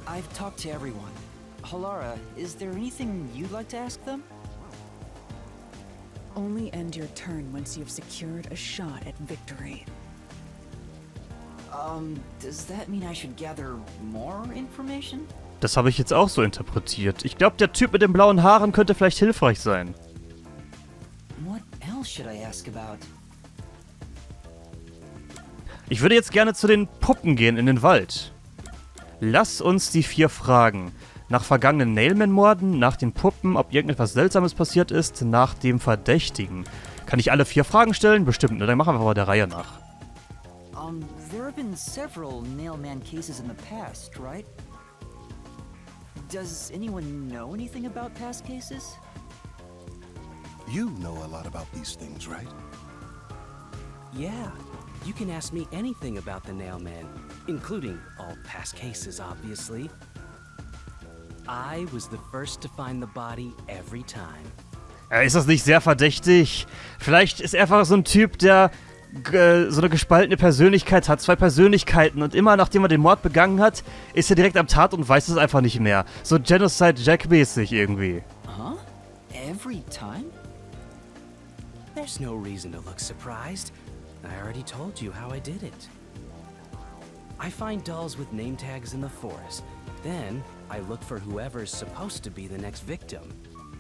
I've talked to everyone. Halara, is there anything you'd like to ask them? Only end your turn once you've secured a shot at victory. Does that mean I should gather more information? Das habe ich jetzt auch so interpretiert. Ich glaube, der Typ mit den blauen Haaren könnte vielleicht hilfreich sein. What else should I ask about? Ich würde jetzt gerne zu den Puppen gehen in den Wald. Lass uns die 4 fragen. Nach vergangenen Nailman-Morden, nach den Puppen, ob irgendetwas Seltsames passiert ist, nach dem Verdächtigen. Kann ich alle 4 Fragen stellen? Bestimmt, ne? Dann machen wir aber der Reihe nach. There have been several Nailman cases in the past, right? Does anyone know anything about past cases? You know a lot about these things, right? Yeah, you can ask me anything about the Nailman, including all past cases, obviously. I was the first to find the body every time. Ist das nicht sehr verdächtig? Vielleicht ist er einfach so ein Typ, der so eine gespaltene Persönlichkeit hat, 2 Persönlichkeiten und immer nachdem er den Mord begangen hat, ist er direkt am Tat und weiß es einfach nicht mehr. So Genocide Jack-mäßig irgendwie. Huh? Every time? There's no reason to look surprised. I already told you how I did it. I find dolls with name tags in the forest. Then I look for whoever's supposed to be the next victim.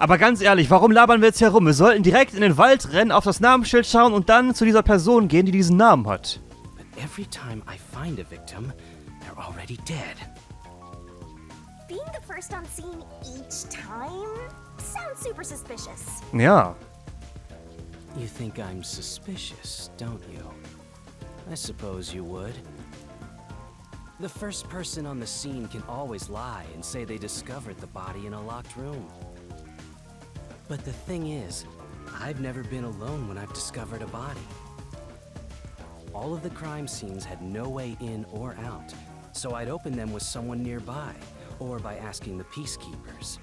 Aber ganz ehrlich, warum labern wir jetzt hier rum? Wir sollten direkt in den Wald rennen, auf das Namensschild schauen und dann zu dieser Person gehen, die diesen Namen hat. But every time I find a victim, they're already dead. Being the first on scene each time sounds super suspicious. Ja. You think I'm suspicious, don't you? I suppose you would. The first person on the scene can always lie and say they discovered the body in a locked room. But the thing is, I've never been alone when I've discovered a body. All of the crime scenes had no way in or out, so I'd open them with someone nearby, or by asking the peacekeepers.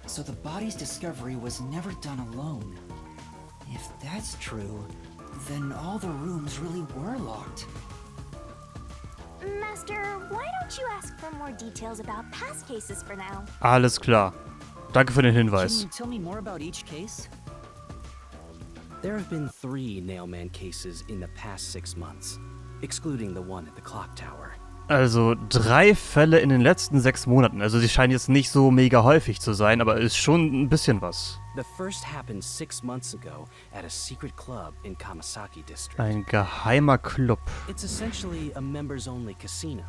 So the body's discovery was never done alone. If that's true, then all the rooms really were locked. Master, why don't you ask for more details about past cases for now? Alles klar. Danke für den Can Hinweis. you tell me more about each case? There have been 3 Nailman cases in the past 6 months, excluding the one at the clock tower. Also 3 Fälle in den letzten 6 Monaten. Also sie scheinen jetzt nicht so mega häufig zu sein, aber ist schon ein bisschen was. The first happened 6 months ago at a secret club in Kamasaki district. Ein geheimer Club. It's essentially a members-only casino.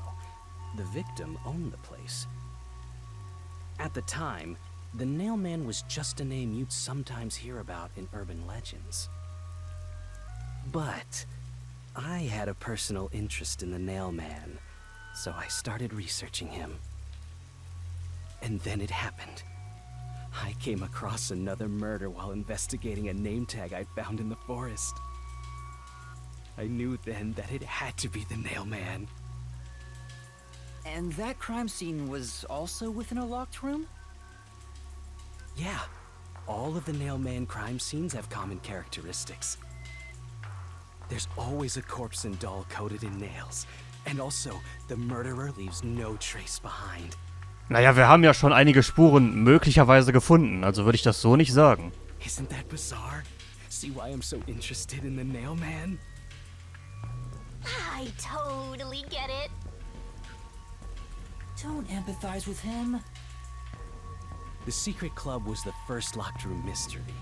The victim owned the place. At the time, the Nailman was just a name you'd sometimes hear about in urban legends. But I had a personal interest in the Nailman, so I started researching him. And then it happened. I came across another murder while investigating a name tag I found in the forest. I knew then that it had to be the Nailman. And that crime scene was also within a locked room? Yeah, all of the Nailman crime scenes have common characteristics. There's always a corpse and doll coated in nails. And also, the murderer leaves no trace behind. Naja, wir haben ja schon einige Spuren möglicherweise gefunden, also würde ich das so nicht sagen. Isn't that bizarre? See why I'm so interested in the Nailman? I totally get it. Don't empathize with him. The secret club was the first locked room mystery.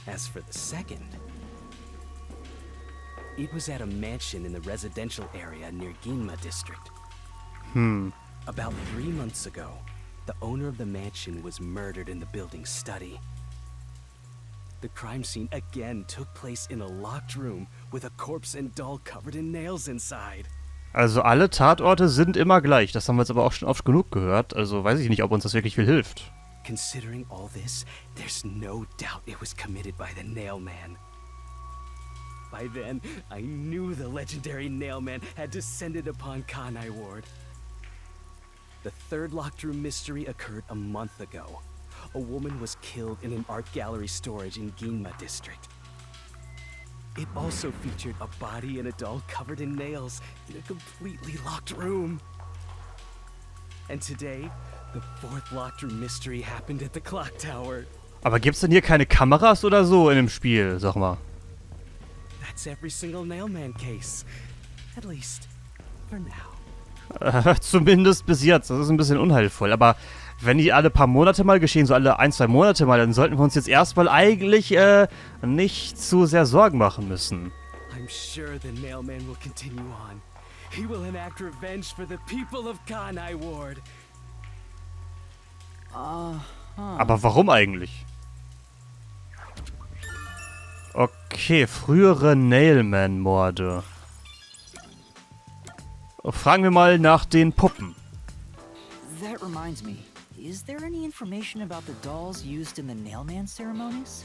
As for the second, it was at a mansion in the residential area near Ginma district. About 3 months ago, the owner of the mansion was murdered in the building's study. The crime scene again took place in a locked room with a corpse and doll covered in nails inside. Also alle Tatorte sind immer gleich, das haben wir jetzt aber auch schon oft genug gehört, also weiß ich nicht, ob uns das wirklich viel hilft. Considering all this, there's no doubt it was committed by the Nailman. By then, I knew the legendary Nailman had descended upon Kanai Ward. The third locked room mystery occurred a month ago. A woman was killed in an art gallery storage in Ginma district. It also featured a body and a doll covered in nails in a completely locked room. And today, the fourth locked-room mystery happened at the clock tower. Aber gibt's denn hier keine Kameras oder so in dem Spiel, sag mal? That's every single Nailman case. At least, for now. Zumindest bis jetzt. Das ist ein bisschen unheilvoll. Aber wenn die alle paar Monate mal geschehen, so alle 1-2 Monate mal, dann sollten wir uns jetzt erstmal eigentlich nicht zu sehr Sorgen machen müssen. I'm sure the Nailman will continue on. He will enact revenge for the people of Kanai Ward. Aber warum eigentlich? Okay, frühere Nailman-Morde. Fragen wir mal nach den Puppen. That reminds me. Is there any information about the dolls used in the Nailman ceremonies?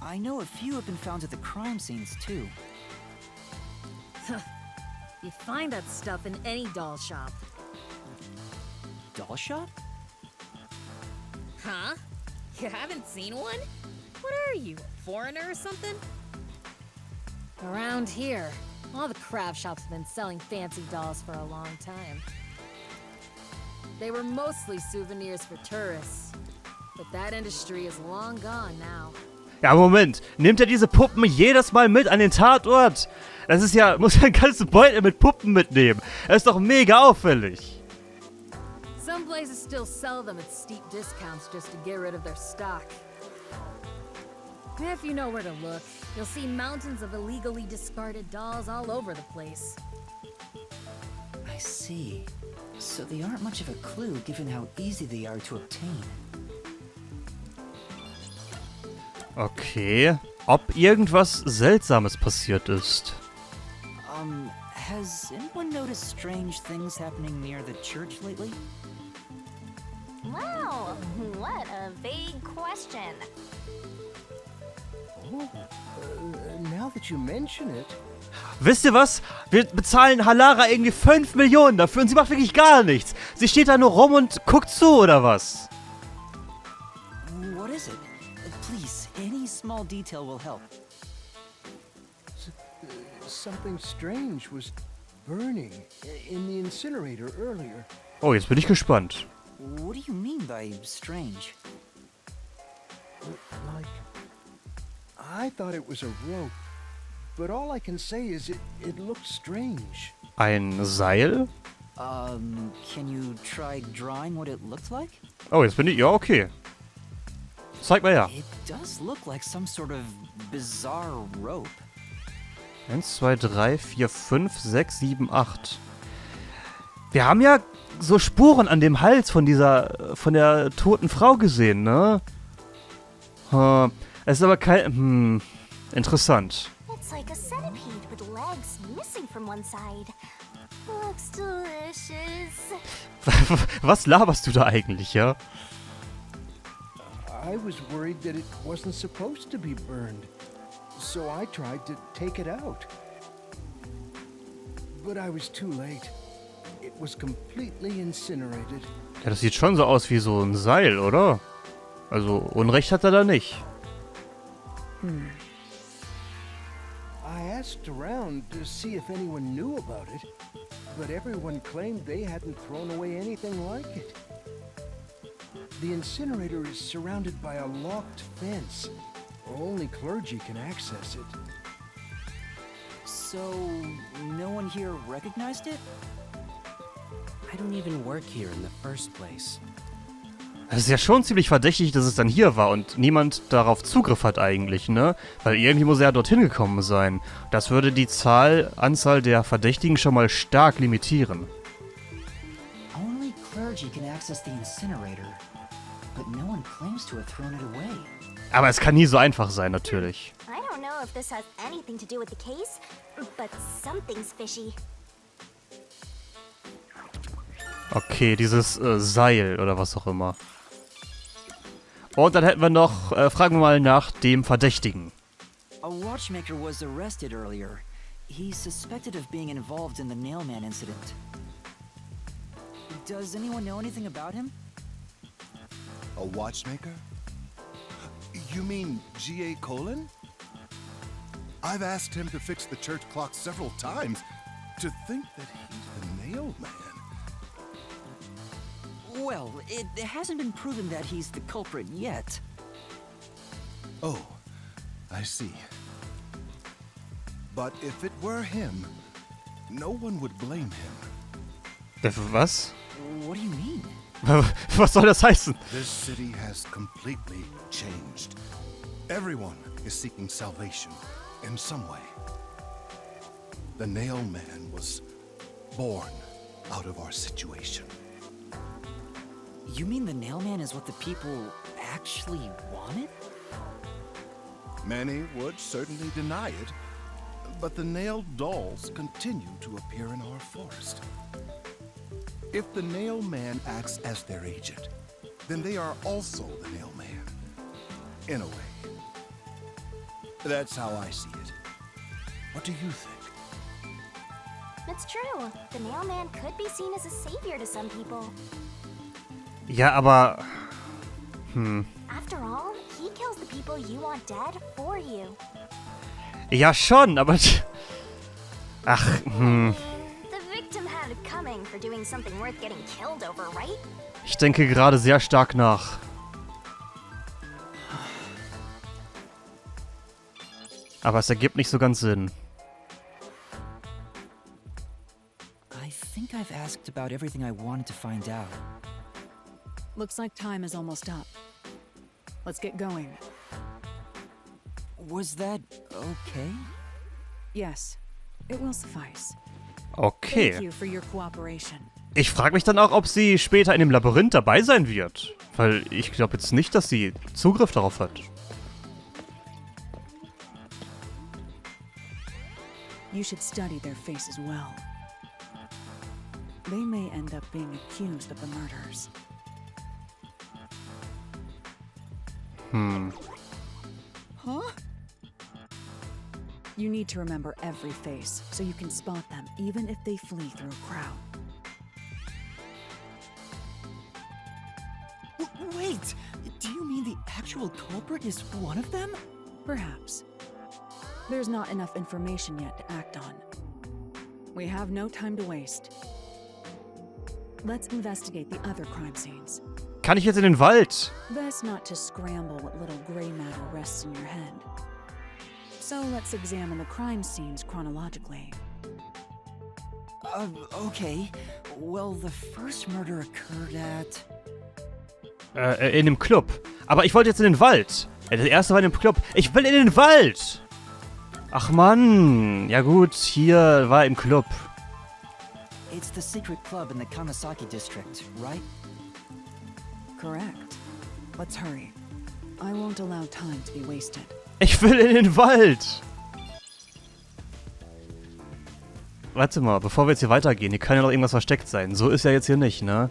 I know a few have been found at the crime scenes, too. You find that stuff in any doll shop. Doll shop? Huh? You haven't seen one? What are you, a foreigner or something? Around here, all the craft shops have been selling fancy dolls for a long time. They were mostly souvenirs for tourists, but that industry is long gone now. Ja, Moment. Nimmt er diese Puppen jedes Mal mit an den Tatort? Das ist ja, muss ja ein ganzes Beutel mit Puppen mitnehmen. Das ist doch mega auffällig. Some places still sell them at steep discounts just to get rid of their stock. If you know where to look, you'll see mountains of illegally discarded dolls all over the place. I see. So they aren't much of a clue given how easy they are to obtain. Okay. Ob irgendwas Seltsames passiert ist. Has anyone noticed strange things happening near the church lately? Wow, what a vague question. Now that you mention it, Wisst ihr was? Wir bezahlen Halara irgendwie 5 Millionen dafür und sie macht wirklich gar nichts. Sie steht da nur rum und guckt zu, oder was? What is it? Please, any small detail will help. something strange was burning in the incinerator earlier. Oh, jetzt bin ich gespannt. What do you mean by strange? Like, I thought it was a rope, but all I can say is it looked strange. Ein Seil? Can you try drawing what it looked like? Oh, jetzt bin ich... Ja, okay. Zeig mal her. It does look like some sort of bizarre rope. 1, 2, 3, 4, 5, 6, 7, 8. Wir haben ja so Spuren an dem Hals von der toten Frau gesehen, ne? Es ist aber kein... interessant. It's like a centipede with legs missing from one side. Looks delicious. Was laberst du da eigentlich, ja? I was worried that it wasn't supposed to be burned, so I tried to take it out. But I was too late. It was completely incinerated. Ja, das sieht schon so aus wie so ein Seil, oder? Also, Unrecht hat er da nicht. I asked around to see if anyone knew about it, but everyone claimed they hadn't thrown away anything like it. The incinerator is surrounded by a locked fence. Only clergy can access it. So, no one here recognized it? I don't even work here in the first place. Es ist ja schon ziemlich verdächtig, dass es dann hier war und niemand darauf Zugriff hat eigentlich, ne? Weil irgendwie muss er ja dorthin gekommen sein. Das würde die Anzahl der Verdächtigen schon mal stark limitieren. Only clergy can access the incinerator, but no one claims to have thrown it away. Aber es kann nie so einfach sein, natürlich. I don't know if this has anything to do with the case, but something's fishy. Okay, dieses Seil oder was auch immer. Und dann hätten wir noch, fragen wir mal nach dem Verdächtigen. A watchmaker was arrested earlier. He's suspected of being involved in the Nailman incident. Does anyone know anything about him? A watchmaker? You mean G.A. Colin? I've asked him to fix the church clock several times. To think that he's the nail man. Well, it hasn't been proven that he's the culprit yet. Oh, I see. But if it were him, no one would blame him. Was? What do you mean? Was soll das heißen? This city has completely changed. Everyone is seeking salvation in some way. The Nail Man was born out of our situation. You mean the Nail Man is what the people actually wanted? Many would certainly deny it, but the nailed dolls continue to appear in our forest. If the Nail Man acts as their agent, then they are also the Nail Man. In a way. That's how I see it. What do you think? It's true. The Nail Man could be seen as a savior to some people. Ja, aber... After all, he kills the people you want dead for you. Ja, schon, aber... Ach, The victim had it coming for doing something worth getting killed over, right? Ich denke gerade sehr stark nach. Aber es ergibt nicht so ganz Sinn. I think I've asked about everything I wanted to find out. Looks like time is almost up. Let's get going. Was that okay? Yes, it will suffice. Okay. Thank you for your cooperation. Ich frage mich dann auch, ob sie später in dem Labyrinth dabei sein wird. Weil ich glaube jetzt nicht, dass sie Zugriff darauf hat. You should study their faces well. They may end up being accused of the murders. Huh? You need to remember every face, so you can spot them even if they flee through a crowd. Wait! Do you mean the actual culprit is one of them? Perhaps. There's not enough information yet to act on. We have no time to waste. Let's investigate the other crime scenes. Kann ich jetzt in den Wald? Best not to scramble what little gray matter rests in your head. So let's examine the crime scenes chronologically. Okay. Well, the first murder occurred at... In dem Club. Aber ich wollte jetzt in den Wald. Das erste war in dem Club. Ich will in den Wald! Ach Mann. Ja gut, hier war im Club. It's the secret club in the Kamasaki district, right? Correct. Let's hurry. I won't allow time to be wasted. Ich will in den Wald! Warte mal, bevor wir jetzt hier weitergehen, hier kann ja noch irgendwas versteckt sein. So ist ja jetzt hier nicht, ne?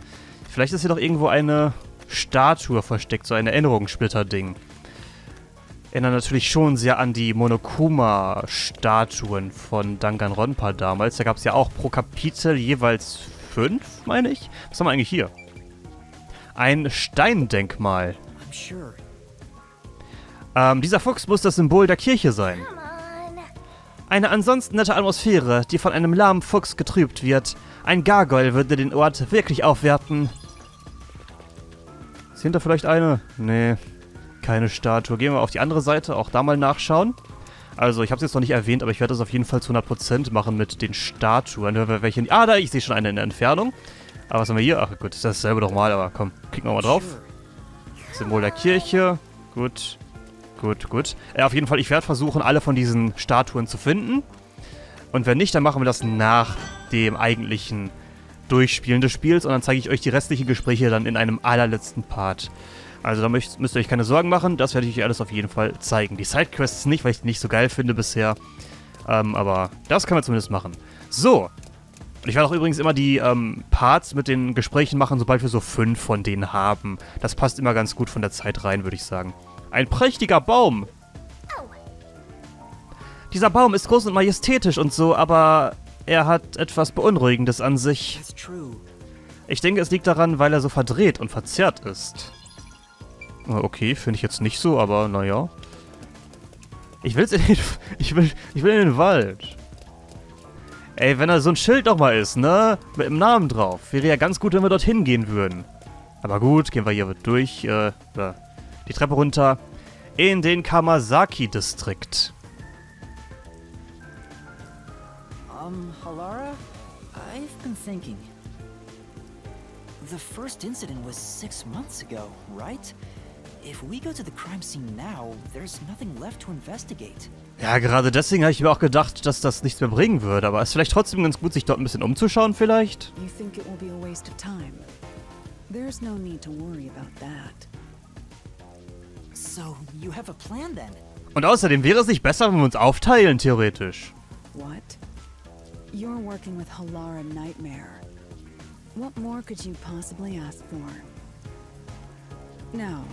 Vielleicht ist hier doch irgendwo eine Statue versteckt, so ein Erinnerungssplitter-Ding. Erinnert natürlich schon sehr an die Monokuma-Statuen von Danganronpa damals. Da gab es ja auch pro Kapitel jeweils 5, meine ich. Was haben wir eigentlich hier? Ein Steindenkmal. I'm sure. Dieser Fuchs muss das Symbol der Kirche sein. Come on. Eine ansonsten nette Atmosphäre, die von einem lahmen Fuchs getrübt wird. Ein Gargoyle würde den Ort wirklich aufwerten. Ist hinter vielleicht eine? Nee, keine Statue. Gehen wir auf die andere Seite, auch da mal nachschauen. Also, ich habe es jetzt noch nicht erwähnt, aber ich werde das auf jeden Fall zu 100% machen mit den Statuen. Welche? Da, ich sehe schon eine in der Entfernung. Aber was haben wir hier? Ach gut, das ist dasselbe doch mal, aber komm, klicken wir mal drauf. Symbol der Kirche. Gut. Gut. Auf jeden Fall, ich werde versuchen, alle von diesen Statuen zu finden. Und wenn nicht, dann machen wir das nach dem eigentlichen Durchspielen des Spiels. Und dann zeige ich euch die restlichen Gespräche dann in einem allerletzten Part. Also da müsst ihr euch keine Sorgen machen. Das werde ich euch alles auf jeden Fall zeigen. Die Sidequests nicht, weil ich die nicht so geil finde bisher. Aber das können wir zumindest machen. So. Und ich werde auch übrigens immer die Parts mit den Gesprächen machen, sobald wir so 5 von denen haben. Das passt immer ganz gut von der Zeit rein, würde ich sagen. Ein prächtiger Baum. Dieser Baum ist groß und majestätisch und so, aber er hat etwas Beunruhigendes an sich. That's true. Ich denke, es liegt daran, weil er so verdreht und verzerrt ist. Okay, finde ich jetzt nicht so, aber naja. Ich will in den Wald. Ey, wenn da so ein Schild noch mal ist, ne? Mit dem Namen drauf. Wäre ja ganz gut, wenn wir dorthin gehen würden. Aber gut, gehen wir hier durch, die Treppe runter in den Kamasaki-Distrikt. Halara, I've been thinking. The first incident was 6 months ago, right? If we go to the crime scene now, there's nothing left to investigate. Ja, gerade deswegen habe ich mir auch gedacht, dass das nichts mehr bringen würde. Aber es ist vielleicht trotzdem ganz gut, sich dort ein bisschen umzuschauen vielleicht. You think it will be a waste of time? There's no need to worry about that. So, you have a plan then? Und außerdem wäre es nicht besser, wenn wir uns aufteilen, theoretisch. What? You're working with Halara Nightmare. What more could you possibly ask for? Now,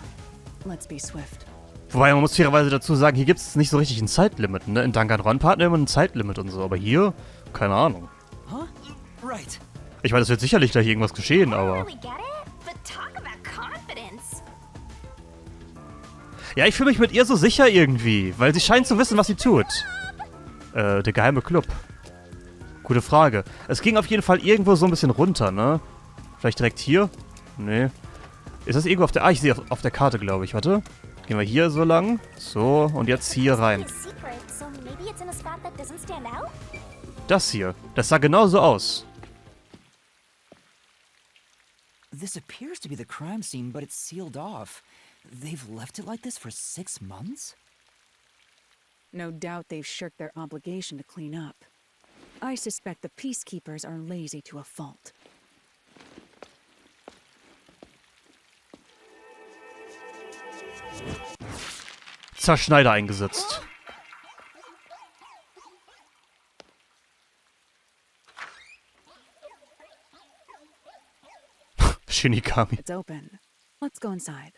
let's be swift. Wobei, man muss fairerweise dazu sagen, hier gibt es nicht so richtig ein Zeitlimit, ne? In Danganronpa hatten wir immer ein Zeitlimit und so, aber hier, keine Ahnung. Huh? Right. Ich meine, es wird sicherlich gleich irgendwas geschehen, aber... Ja, ich fühle mich mit ihr so sicher irgendwie, weil sie scheint zu wissen, was sie tut. Der geheime Club. Gute Frage. Es ging auf jeden Fall irgendwo so ein bisschen runter, ne? Vielleicht direkt hier? Nee. Ist das irgendwo auf der... Ah, ich sehe auf der Karte, glaube ich. Warte. Gehen wir hier so lang. So, und jetzt hier rein. Das hier. Das sah genauso aus. This appears to be the crime scene, but it's sealed off. They've left it like this for 6 months? No doubt they've shirked their obligation to clean up. I suspect the peacekeepers are lazy to a fault. Zerschneider eingesetzt. Shinigami. It's open. Let's go inside.